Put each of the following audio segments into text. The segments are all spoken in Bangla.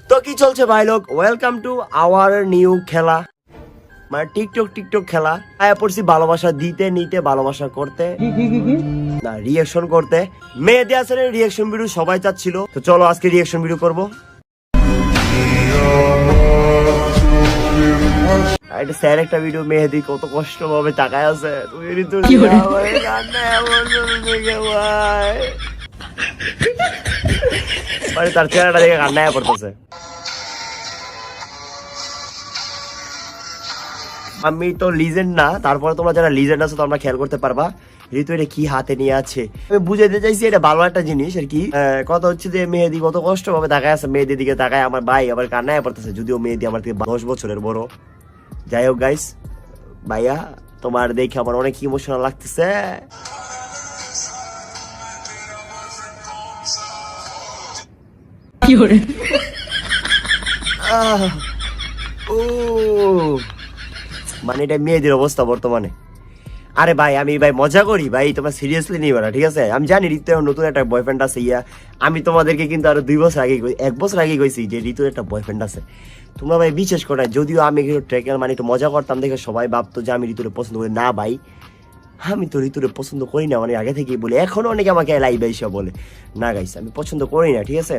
তো কি চলছে ভাই লোক, ওয়েলকাম টু আওয়ার নিউ খেলা, মানে টিকটক খেলা। আয়া পড়ছি ভালোবাসা দিতে নিতে, ভালোবাসা করতে না রিয়াকশন করতে। মেহেদী হাসানের রিয়াকশন ভিডিও সবাই চাচ্ছিল, তো চলো আজকে রিয়াকশন ভিডিও করবো। এটা স্যার একটা ভিডিও, মেহেদী কত কষ্ট ভাবে তাকায় আছে, মানে তার চেহারাটা দেখে কান্নায় পড়তেছে। আমি তো লিজেন্ড না, তারপরে তোমরা যারা লিজেন্ড আছো তোমরা খেয়াল করতে পারবা ঋতু এটা কি হাতে নিয়ে আছে। আমি বুঝাইতে চাইছি এটা ভালো একটা জিনিস আর কি। কথা হচ্ছে যে মেহেদী কত কষ্ট ভাবে তাকায় আছে, মেহেদীর দিকে তাকায় আমার ভাই আবার কান্নায় পড়তেছে, যদিও মেহেদী আমার থেকে 10 বছরের বড়। যাই হোক গাইস, ভাইয়া তোমার দেখে আমার অনেক ইমোশনাল লাগতেছে। মানে এটা মেয়েদের অবস্থা বর্তমানে। আরে ভাই আমি ভাই মজা করি ভাই, তোমরা সিরিয়াসলি নিবে না ঠিক আছে। আমি জানি ঋতুর নতুন একটা বয়ফ্রেন্ড আছে, আমি তোমাদেরকে কিন্তু আরো 2 বছর আগে 1 বছর আগে কইছি যে ঋতুর একটা বয়ফ্রেন্ড আছে। তোমরা ভাই বিশেষ করে, যদিও আমি একটু ট্রেকার মানে একটু মজা করতাম দেখে সবাই ভাবতো যে আমি ঋতুরে পছন্দ করি। না ভাই, আমি তো ঋতুরে পছন্দ করি না, মানে আগে থেকেই বলি, এখনো অনেকে আমাকে লাইভ এসে বলে না গাইস আমি পছন্দ করি না, ঠিক আছে।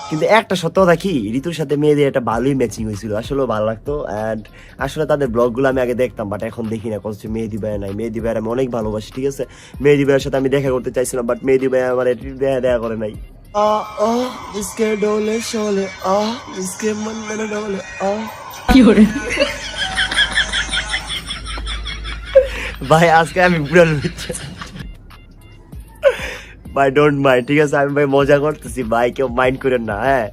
কিন্তু একটা সত্য কথা কি, ঋতুর সাথে মেয়েদের একটা ভালোই ম্যাচিং হয়েছিল, আসলে ভালো লাগতো। অ্যান্ড আসলে তাদের ব্লগগুলো আমি আগে দেখতাম, বাট এখন দেখি না, কত মেহেদী ভাই নাই। মেহেদী ভাইয়ের আমি অনেক ভালোবাসি, ঠিক আছে। মেহেদী ভাইয়ের সাথে আমি দেখা করতে চাইছিলাম, বাট মেহেদী ভাই আমার দেখা করে নাই। ভাই আজকে আমি পুরো ভাই ডোন্ট মাইন্ড, ঠিক আছে। আমি ভাই মজা করতেছি ভাই, কেউ মাইন্ড করেন না। হ্যাঁ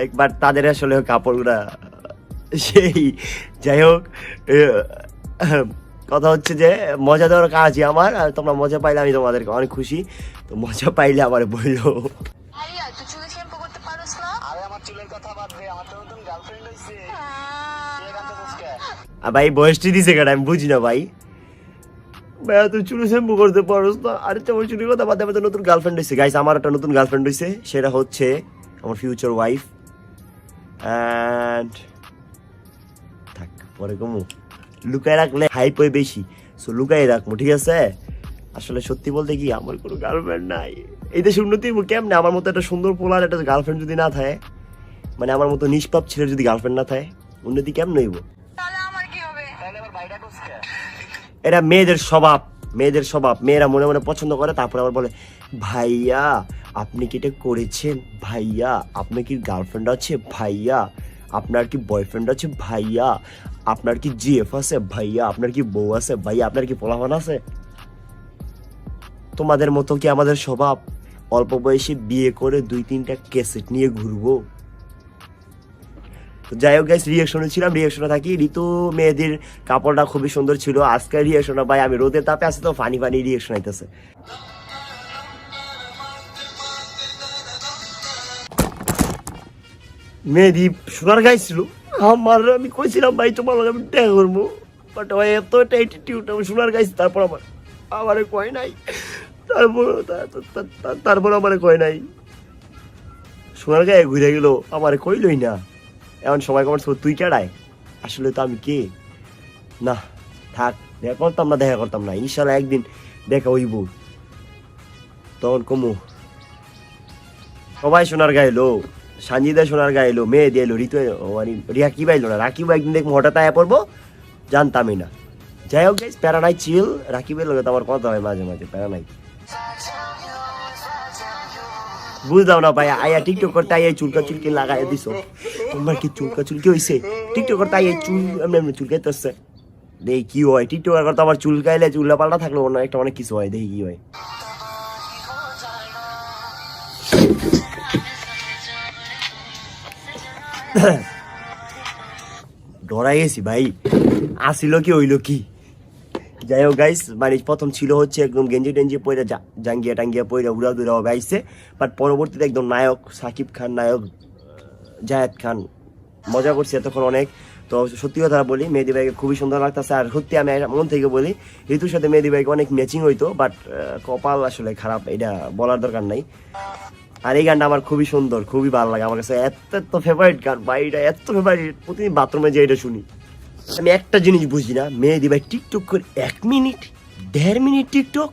একবার তাদের আসলে কাপড়গুলা সেই, যাই হোক কথা হচ্ছে যে মজা দেওয়ার কাজই আমার, আর তোমরা মজা পাইলে আমি তোমাদেরকে অনেক খুশি। তো মজা পাইলে আমার বললো ভাই বয়সটি দিছে কেন আমি বুঝি না ভাই। ভাইয়া তুই চুলে শ্যাম্পু করতে পারোস না। আরে তোমার চুলের কথা বাদে, আমাদের নতুন গার্লফ্রেন্ড হয়েছে গাইস, আমার একটা নতুন গার্লফ্রেন্ড হয়েছে, সেটা হচ্ছে আমার ফিউচার ওয়াইফ। অ্যান্ড থাক পরে কমু, লুকায় রাখলে হাইপ হয় বেশি, সো লুকাই রাখবো, ঠিক আছে। আসলে সত্যি বলতে কি আমার কোনো গার্লফ্রেন্ড নাই। এই দেশে উন্নতি কেমনে, আমার মতো একটা সুন্দর পোলার একটা গার্লফ্রেন্ড যদি না থাকে, মানে আমার মতো নিষ্পাপ ছেলের যদি গার্লফ্রেন্ড না থাকে, উন্নতি কেমন হইব? এটা মেয়েদের স্বভাব, মেয়েদের স্বভাব। মেয়েরা মনে মনে পছন্দ করে, তারপরে আবার বলে ভাইয়া আপনি কি এটা করেছেন, ভাইয়া আপনার কি গার্লফ্রেন্ড আছে, ভাইয়া আপনার কি বয়ফ্রেন্ড আছে, ভাইয়া আপনার কি জিএফ আছে, ভাইয়া আপনার কি বউ আছে, ভাইয়া আপনার কি পোলাপান আছে। তোমাদের মতো কি আমাদের স্বভাব অল্প বয়সে বিয়ে করে 2-3টা ক্যাসেট নিয়ে ঘুরবো? যাই হোক গাইস, রিয়াকশনে ছিলাম, রিয়াকশনে থাকি। ঋতু মেহেদীর কাপড়টা খুবই সুন্দর ছিল। আজকের রিয়াকশনে ভাই আমি রোদের তাপে আছি তো ফানি রিয়াকশন আইতেছে। মেহেদী সোনার গাইছিল আমার, আমি কইছিলাম ভাই তোমার লগে আমি দেখা করবো, বাট ভাই এত একটা অ্যাটিটিউড, আমি সোনার গাইছি, তারপর আমারে কয় নাই, তারপর আমারে কয় নাই, সোনার গায়ে ঘুরে গেল, আমারে কইলই না। এখন সবাই কমেন্টস করো তুই কেডায়, আসলে তো আমি কে। না থাক, দেখা করতাম না, ইনশাল্লাহ একদিন দেখা হইব, তখন কমু। সবাই সোনার গাইলো, সানজিদা সোনার গাইলো, মেহেদী এলো, ঋতু মানে রিয়াকি বাইলো না, রাকিব একদিন দেখবো হঠাৎ আয়া পড়বো, জানতামই না। যাই হোক গাইস, প্যারা নাই, চিল। রাকিবের লগে তো আমার কথা হয় মাঝে মাঝে, প্যারা নাই। বুঝলাম না ভাই, আয়া টিকটক করতে আইয়া চুলকা চুলকি লাগাই দিছো, তোমার কি চুলকা চুলকি হয়েছে? টিকটক করতে আইয়া চুল এমনি চুলকাইতেছে, দেখি কি হয়। টিকটক করতে আমার চুলকাইলে চুল্লা পাল্টা থাকলে অন্য একটা অনেক কিছু হয়, দেখি কি হয়। ডরাই গেছি ভাই, আসিল কি হইলো কি। যাই হোক গাইস, মানে প্রথম ছিল হচ্ছে একদম গেঞ্জি টেঞ্জি পরে জাঙ্গিয়া টাঙ্গিয়া পরে উড়া দুরা গাইছে, বাট পরবর্তীতে একদম নায়ক সাকিব খান, নায়ক জায়েদ খান, মজা করছি এতক্ষণ অনেক। তো সত্যি কথা বলি মেহেদি ভাইকে খুবই সুন্দর লাগতেছে, আর সত্যি আমি মন থেকে বলি ঋতুর সাথে মেহেদি ভাইকে অনেক ম্যাচিং হইতো, বাট কপাল আসলে খারাপ, এটা বলার দরকার নাই। আর এই গানটা আমার খুবই সুন্দর, খুবই ভালো লাগে আমার কাছে, এত ফেভারিট গান ভাই, এটা এত ফেভারিট, প্রতিদিন বাথরুমে যে এটা শুনি। আমি একটা জিনিস বুঝি না, মেহেদি ভাই টিকটক করে 1 মিনিট 1.5 মিনিট টিকটক,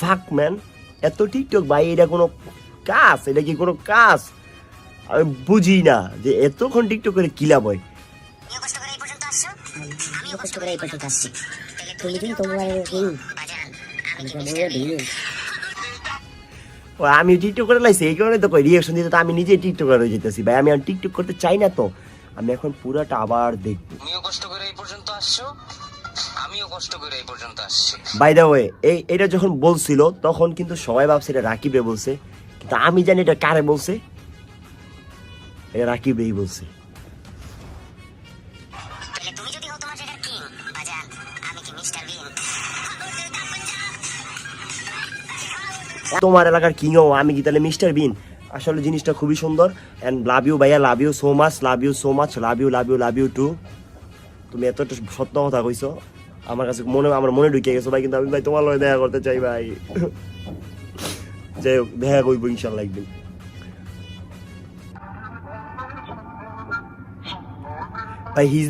ফাক ম্যান, এত টিকটক ভাই, এটা কোনো কাজ? এটা কি কোনো কাজ? আমি বুঝি না যে এতক্ষণ টিকটক করে কি লাভ হয়। আমি টিকটক করে লাইছি এই কারণে তো কই রিঅ্যাকশন দিতে, তো আমি নিজে টিকটকার হয়ে যেতেছি ভাই, আমি আর টিকটক করতে চাই না, তো আমি এখন পুরাটা আবার দেখবো। তুমিও কষ্ট করে এই পর্যন্ত আসছো, আমিও কষ্ট করে এই পর্যন্ত আসছি। বাই দ্য ওয়ে এটা যখন বলছিল তখন কিন্তু সবাই ভাবছে এটা রাকিবে বলছে, কিন্তু আমি জানি এটা কারে বলছে, এটা রাকিবেই বলছে। তুমি যদি হও তোমার জায়গার কিং বাজান, আমি কি মিস্টার বিন? তোমার এলাকার কিংও আমি কি তাহলে মিস্টার বিন? আসলে জিনিসটা খুবই সুন্দর, অ্যান্ড লাভ ইউ ভাইয়া, love you so much, love you so much, love you love you love you too. তুমি এতটা সত্য কথা কইছো, আমার কাছে আমার মনে ঢুকে গেছো ভাই, কিন্তু আমি ভাই তোমার লগে দেখা করতে চাই ভাই। যাই হোক, দেখা করবো ইনশাল্লাহ একদিন। ভাই হিজ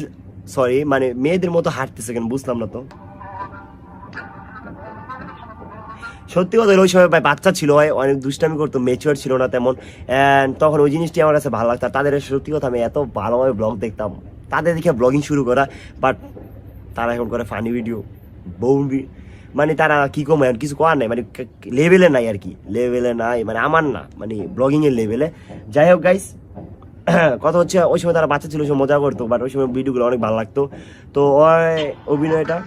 সরি, মানে মেয়েদের মতো হাঁটতেছে কেন বুঝলাম না তো। সত্যি কথা ওই সময় ভাই বাচ্চা ছিল, অনেক দুষ্টামি করতো, ম্যাচিওর ছিল না তেমন, অ্যান্ড তখন ওই জিনিসটি আমার কাছে ভালো লাগতো। তাদের সত্যি কথা আমি এত ভালোভাবে ব্লগ দেখতাম, তাদের দেখে ব্লগিং শুরু করা, বাট তারা এখন করে ফানি ভিডিও, বউ মানে তারা কি কম আর কিছু করার নাই, মানে লেভেলে নাই আর কি, লেভেলে নাই মানে আমার না, মানে ব্লগিংয়ের লেভেলে। যাই হোক গাইস, কথা হচ্ছে ওই সময় তারা বাচ্চা ছিল, ওই সময় মজা করতো, বাট ওই সময় ভিডিওগুলো অনেক ভালো লাগতো। তো ওই অভিনয়টা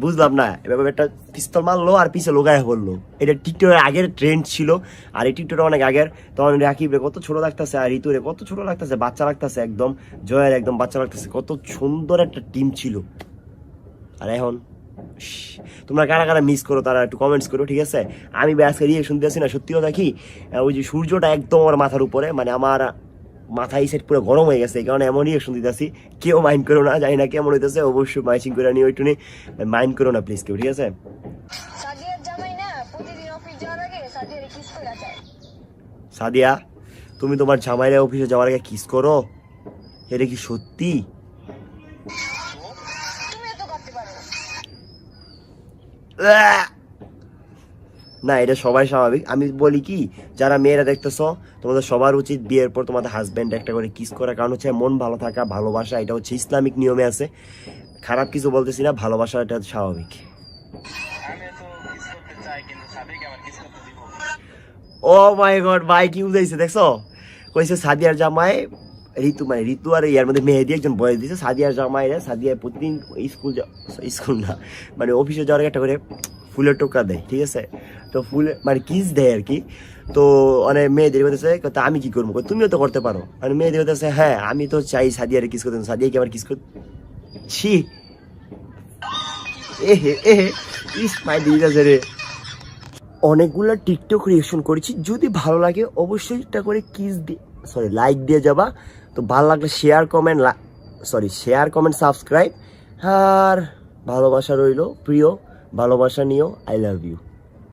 বুঝলাম না, এবার একটা পিস্তল মারলো আর পিছে লোকায় বললো, এটা টিকটকের আগের ট্রেন্ড ছিল, আর এই টিকটকটা অনেক আগের। তখন রাকিবরে কত ছোট লাগতেছে, আর ঋতুরে কত ছোট লাগতেছে, বাচ্চা লাগতেছে একদম, জয়ের একদম বাচ্চা লাগতেছে, কত সুন্দর একটা টিম ছিল। আর এখন তোমরা কারা কারা মিস করো তারা একটু কমেন্টস করো, ঠিক আছে? আমি আজকে রিয়েকশন দিয়েছি না, সত্যি কথা কি, ওই যে সূর্যটা একদম আমার মাথার উপরে, মানে আমার মাথা এই সাইড পুরো গরম হয়ে গেছে, এই কারণে এমন রিয়েকশন দিতেছি। কেউ মাইন্ড করো না, জানি না কেমন হইতেছে, অবশ্যই মাইচিং করে নিও একটু, মাইন্ড করো না প্লিজ কেউ, ঠিক আছে? সাদিয়া, তুমি তোমার জামাইরা অফিসে যাওয়ার আগে কিস করো? এটা কি সত্যি? না, এটা সবাই স্বাভাবিক। আমি বলি কি, যারা মেয়েরা দেখতেছ, তোমাদের সবার উচিত বিয়ের পর তোমাদের হাজব্যান্ড একটা করে কিস করা, কারণ হচ্ছে মন ভালো থাকা, ভালোবাসা, এটা হচ্ছে ইসলামিক নিয়মে আছে। খারাপ কিছু বলতেছি না, ভালোবাসা এটা স্বাভাবিক। ও মাই গড ভাই, কি বুঝাইছে দেখছো? কইছে সাদিয়ার জামাই ঋতু, মানে ঋতু আর ইয়ার মধ্যে মেহেদি একজন বয়স দিয়েছে, সাদিয়ার জামাইরা সাদিয়া প্রতিদিন স্কুল না মানে অফিসে যাওয়ার একটা করে ফুলের টোকা দেয়, ঠিক আছে? তো ফুলে মানে কিস দেয় আর কি। তো মানে মেয়েদের বলতেছে আমি কি করবো, তুমিও তো করতে পারো। মানে মেয়েদের বলতেছে হ্যাঁ আমি তো চাই সাদিয়ারে কিস করতে, সাদিয়া কি আবার কিস করছি, ইস মাই দিয়েছে রে। অনেকগুলো টিকটক রিয়েকশন করেছি, যদি ভালো লাগে অবশ্যই একটা করে কিস দিয়ে লাইক দিয়ে যাবা। তো ভালো লাগলে শেয়ার কমেন্ট সাবস্ক্রাইব, আর ভালোবাসা রইলো প্রিয়, ভালোবাসা নিও, আই লাভ ইউ।